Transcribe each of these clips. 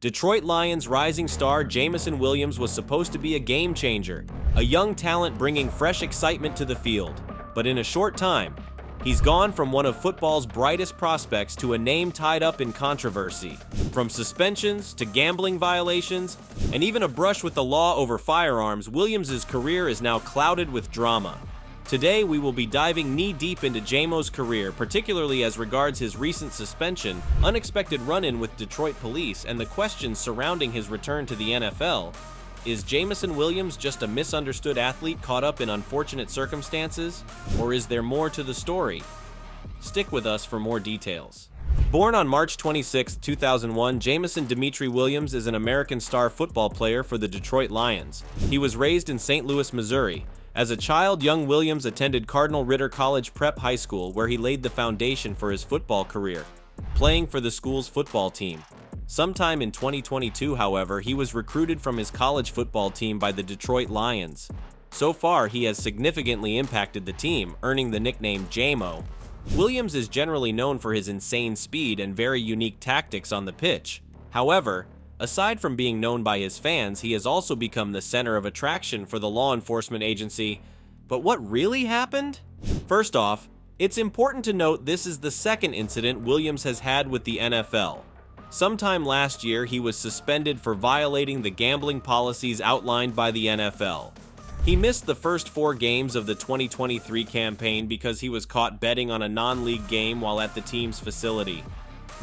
Detroit Lions rising star Jameson Williams was supposed to be a game changer, a young talent bringing fresh excitement to the field. But in a short time, he's gone from one of football's brightest prospects to a name tied up in controversy. From suspensions to gambling violations, and even a brush with the law over firearms, Williams' career is now clouded with drama. Today, we will be diving knee-deep into Jamo's career, particularly as regards his recent suspension, unexpected run-in with Detroit police, and the questions surrounding his return to the NFL. Is Jameson Williams just a misunderstood athlete caught up in unfortunate circumstances? Or is there more to the story? Stick with us for more details. Born on March 26, 2001, Jameson Dimitri Williams is an American star football player for the Detroit Lions. He was raised in St. Louis, Missouri. As a child, young Williams attended Cardinal Ritter College Prep High School, where he laid the foundation for his football career, playing for the school's football team. Sometime in 2022, however, he was recruited from his college football team by the Detroit Lions. So far, he has significantly impacted the team, earning the nickname Jamo. Williams is generally known for his insane speed and very unique tactics on the pitch. However, aside from being known by his fans, he has also become the center of attraction for the law enforcement agency. But what really happened? First off, it's important to note this is the second incident Williams has had with the NFL. Sometime last year, he was suspended for violating the gambling policies outlined by the NFL. He missed the first 4 games of the 2023 campaign because he was caught betting on a non-league game while at the team's facility.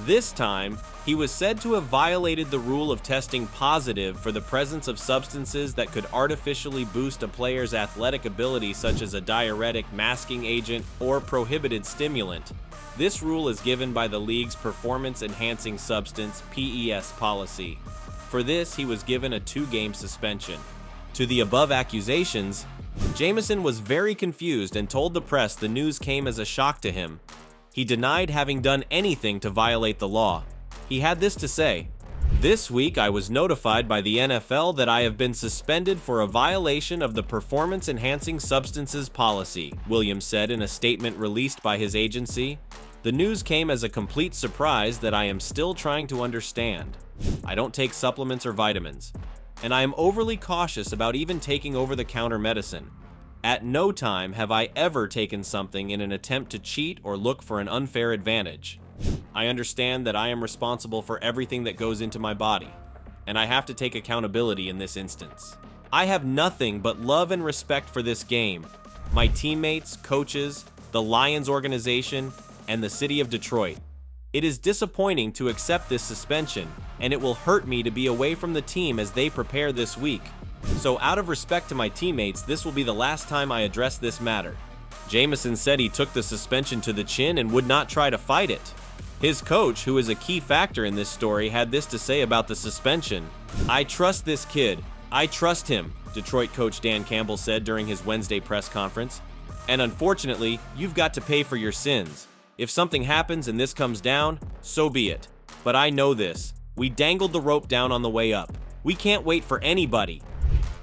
This time, he was said to have violated the rule of testing positive for the presence of substances that could artificially boost a player's athletic ability, such as a diuretic, masking agent, or prohibited stimulant. This rule is given by the league's Performance Enhancing Substance (PES) policy. For this, he was given a 2-game suspension. To the above accusations, Jameson was very confused and told the press the news came as a shock to him. He denied having done anything to violate the law. He had this to say: "This week I was notified by the NFL that I have been suspended for a violation of the Performance Enhancing Substances policy," Williams said in a statement released by his agency. "The news came as a complete surprise that I am still trying to understand. I don't take supplements or vitamins, and I am overly cautious about even taking over-the-counter medicine. At no time have I ever taken something in an attempt to cheat or look for an unfair advantage. I understand that I am responsible for everything that goes into my body, and I have to take accountability in this instance. I have nothing but love and respect for this game, my teammates, coaches, the Lions organization, and the city of Detroit. It is disappointing to accept this suspension, and it will hurt me to be away from the team as they prepare this week. So out of respect to my teammates, this will be the last time I address this matter." Jameson said he took the suspension to the chin and would not try to fight it. His coach, who is a key factor in this story, had this to say about the suspension: "I trust this kid. I trust him," Detroit coach Dan Campbell said during his Wednesday press conference. "And unfortunately, you've got to pay for your sins. If something happens and this comes down, so be it. But I know this. We dangled the rope down on the way up. We can't wait for anybody.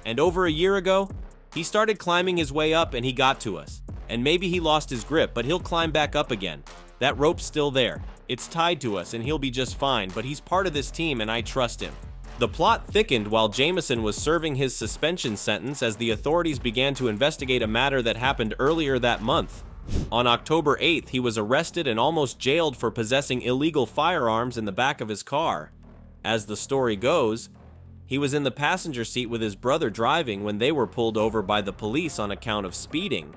And over a year ago, he started climbing his way up and he got to us. And maybe he lost his grip, but he'll climb back up again. That rope's still there. It's tied to us and he'll be just fine, but he's part of this team and I trust him." The plot thickened while Jameson was serving his suspension sentence as the authorities began to investigate a matter that happened earlier that month. On October 8th, he was arrested and almost jailed for possessing illegal firearms in the back of his car. As the story goes, he was in the passenger seat with his brother driving when they were pulled over by the police on account of speeding.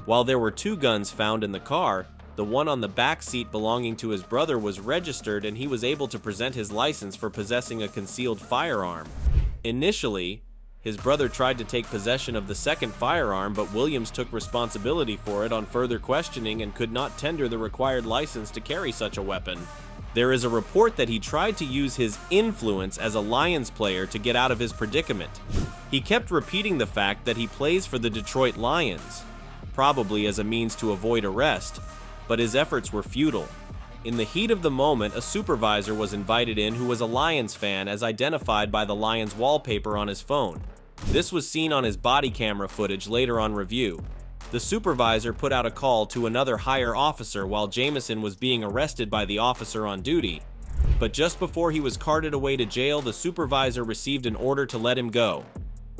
While there were 2 guns found in the car, the one on the back seat belonging to his brother was registered and he was able to present his license for possessing a concealed firearm. Initially, his brother tried to take possession of the second firearm, but Williams took responsibility for it on further questioning and could not tender the required license to carry such a weapon. There is a report that he tried to use his influence as a Lions player to get out of his predicament. He kept repeating the fact that he plays for the Detroit Lions, probably as a means to avoid arrest, but his efforts were futile. In the heat of the moment, a supervisor was invited in who was a Lions fan, as identified by the Lions wallpaper on his phone. This was seen on his body camera footage later on review. The supervisor put out a call to another higher officer while Jameson was being arrested by the officer on duty. But just before he was carted away to jail, the supervisor received an order to let him go.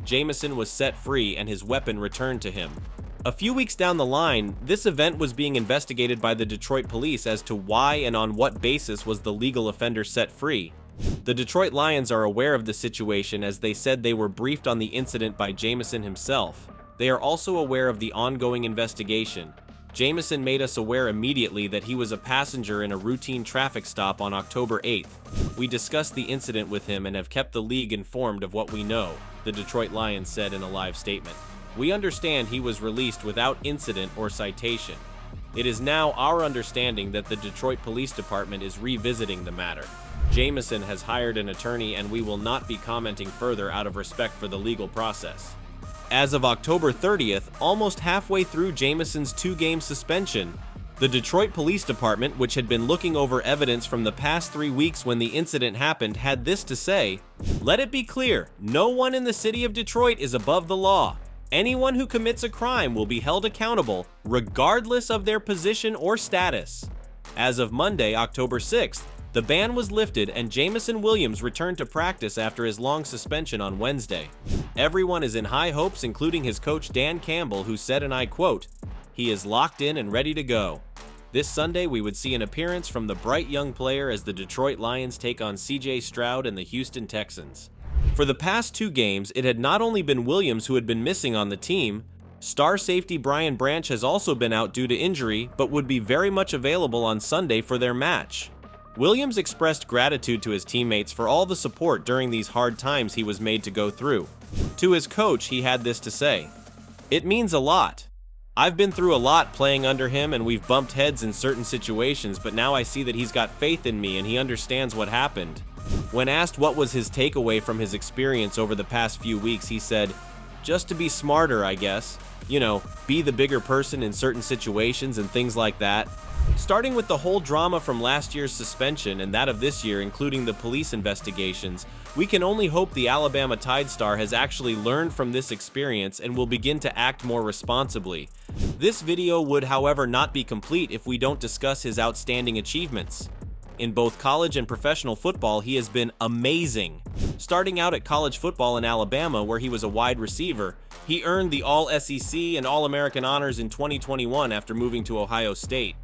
Jameson was set free and his weapon returned to him. A few weeks down the line, this event was being investigated by the Detroit police as to why and on what basis was the legal offender set free. The Detroit Lions are aware of the situation, as they said they were briefed on the incident by Jameson himself. They are also aware of the ongoing investigation. Jameson made us aware immediately that he was a passenger in a routine traffic stop on October 8th. We discussed the incident with him and have kept the league informed of what we know, the Detroit Lions said in a live statement. We understand he was released without incident or citation. It is now our understanding that the Detroit Police Department is revisiting the matter. Jameson has hired an attorney and we will not be commenting further out of respect for the legal process. As of October 30th, almost halfway through Jameson's 2-game suspension, the Detroit Police Department, which had been looking over evidence from the past 3 weeks when the incident happened, had this to say: "Let it be clear, no one in the city of Detroit is above the law. Anyone who commits a crime will be held accountable, regardless of their position or status." As of Monday, October 6th, the ban was lifted and Jameson Williams returned to practice after his long suspension on Wednesday. Everyone is in high hopes, including his coach Dan Campbell, who said, and I quote, "He is locked in and ready to go." This Sunday, we would see an appearance from the bright young player as the Detroit Lions take on CJ Stroud and the Houston Texans. For the past 2 games, it had not only been Williams who had been missing on the team. Star safety Brian Branch has also been out due to injury, but would be very much available on Sunday for their match. Williams expressed gratitude to his teammates for all the support during these hard times he was made to go through. To his coach, he had this to say: "It means a lot. I've been through a lot playing under him and we've bumped heads in certain situations, but now I see that he's got faith in me and he understands what happened." When asked what was his takeaway from his experience over the past few weeks, he said, "Just to be smarter, I guess. You know, be the bigger person in certain situations and things like that." Starting with the whole drama from last year's suspension and that of this year, including the police investigations, we can only hope the Alabama Tide star has actually learned from this experience and will begin to act more responsibly. This video would, however, not be complete if we don't discuss his outstanding achievements. In both college and professional football, he has been amazing. Starting out at college football in Alabama, where he was a wide receiver, he earned the All-SEC and All-American honors in 2021 after moving to Ohio State.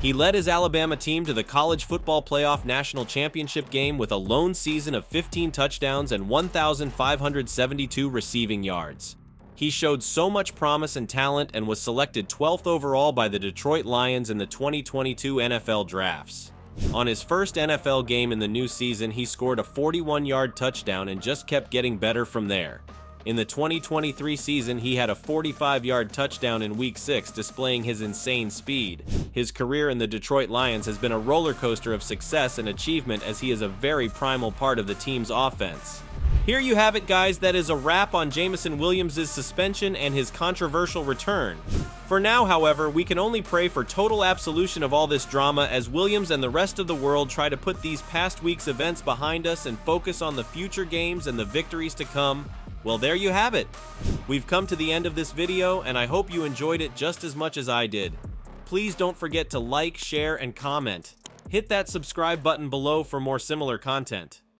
He led his Alabama team to the College Football Playoff National Championship game with a lone season of 15 touchdowns and 1,572 receiving yards. He showed so much promise and talent and was selected 12th overall by the Detroit Lions in the 2022 NFL drafts. On his first NFL game in the new season, he scored a 41-yard touchdown and just kept getting better from there. In the 2023 season, he had a 45-yard touchdown in Week 6, displaying his insane speed. His career in the Detroit Lions has been a roller coaster of success and achievement, as he is a very primal part of the team's offense. Here you have it, guys. That is a wrap on Jameson Williams' suspension and his controversial return. For now, however, we can only pray for total absolution of all this drama as Williams and the rest of the world try to put these past week's events behind us and focus on the future games and the victories to come. Well, there you have it. We've come to the end of this video, and I hope you enjoyed it just as much as I did. Please don't forget to like, share, and comment. Hit that subscribe button below for more similar content.